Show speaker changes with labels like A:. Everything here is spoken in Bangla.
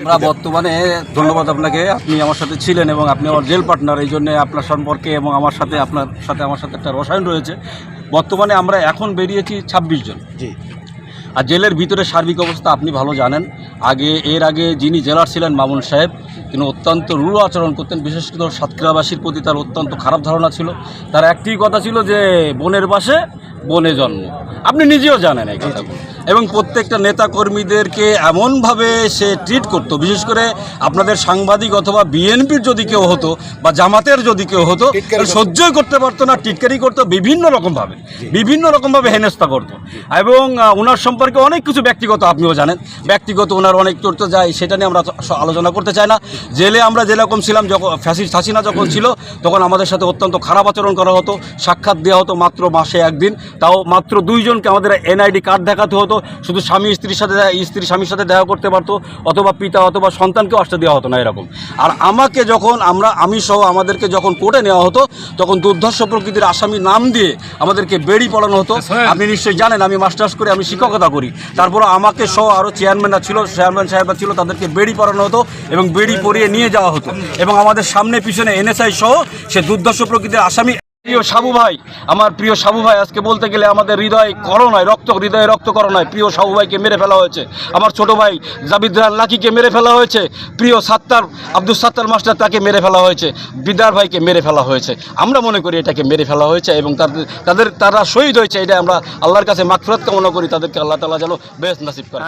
A: আমরা বর্তমানে ধন্যবাদ আপনাকে, আপনি আমার সাথে ছিলেন এবং আপনি আমার জেল পার্টনার, এই জন্য আপনার সম্পর্কে এবং আমার সাথে আমার সাথে একটা রসায়ন রয়েছে। বর্তমানে আমরা এখন বেরিয়েছি 26 জন।
B: জি।
A: আর জেলের ভিতরে সার্বিক অবস্থা আপনি ভালো জানেন। এর আগে যিনি জেলার ছিলেন মামুন সাহেব, তিনি অত্যন্ত রূঢ় আচরণ করতেন, বিশেষ করে সাতক্ষীরাবাসীর প্রতি তার অত্যন্ত খারাপ ধারণা ছিল। তার একটি কথা ছিল যে বনের বাসে বনে জন্ম, আপনি নিজেও জানেন এই কথাগুলো। এবং প্রত্যেকটা নেতা কর্মীদেরকে এমনভাবে সে ট্রিট করতো, বিশেষ করে আপনাদের সাংবাদিক অথবা বিএনপির যদি কেউ হতো বা জামাতের যদি কেউ হতো, সহ্যই করতে পারতো না, টিটকারি করতো বিভিন্ন রকমভাবে হেনস্থা করতো। এবং ওনার সম্পর্কে অনেক কিছু ব্যক্তিগত, আপনিও জানেন, ব্যক্তিগত ওনার অনেক তথ্য যায়, সেটা নিয়ে আমরা আলোচনা করতে চাই না। জেলে আমরা যেরকম ছিলাম, যখন ফ্যাসিস্ট হাসিনা যখন ছিল, তখন আমাদের সাথে অত্যন্ত খারাপ আচরণ করা হতো, সাক্ষাৎ দেওয়া হতো মাত্র মাসে একদিন, তাও মাত্র 2 জনকে আমাদের এনআইডি কার্ড দেখাতে হতো। শুধু স্বামী স্ত্রীর স্বামীর সাথে দেখা করতে পারতো, অথবা পিতা অথবা সন্তানকেও আসতে দেওয়া হতো না এরকম। আর আমাকে যখন আমি সহ আমাদেরকে যখন কোর্টে নেওয়া হতো, তখন দুর্ধর্ষ প্রকৃতির আসামি নাম দিয়ে আমাদেরকে বেড়ি পড়ানো হতো। আপনি নিশ্চয়ই জানেন, আমি মাস্টার্স করে আমি শিক্ষকতা করি, তারপরে আমাকে সহ আরও চেয়ারম্যান সাহেবরা ছিল, তাদেরকে বেড়ি পড়ানো হতো এবং বেড়ি পরিয়ে নিয়ে যাওয়া হতো। এবং আমাদের সামনে পিছনে এনএসআই সহ সে দুর্ধর্ষ প্রকৃতির আসামি। প্রিয় সাবু ভাই, আমার প্রিয় সাবু ভাই, আজকে বলতে গেলে আমাদের হৃদয়ে রক্তকরণায় প্রিয় সাবু ভাইকে মেরে ফেলা হয়েছে। আমার ছোট ভাই জাবিদ রান লাকিকে মেরে ফেলা হয়েছে। প্রিয় আব্দুল সাত্তার মাস্টার, তাকে মেরে ফেলা হয়েছে। বিদার ভাইকে মেরে ফেলা হয়েছে। আমরা মনে করি এটাকে মেরে ফেলা হয়েছে এবং তারা শহীদ হয়েছে। এটা আমরা আল্লাহর কাছে মাগফিরাত কামনা করি, তাদেরকে আল্লাহ তাআলা যেন বেহেশত নসিব করেন।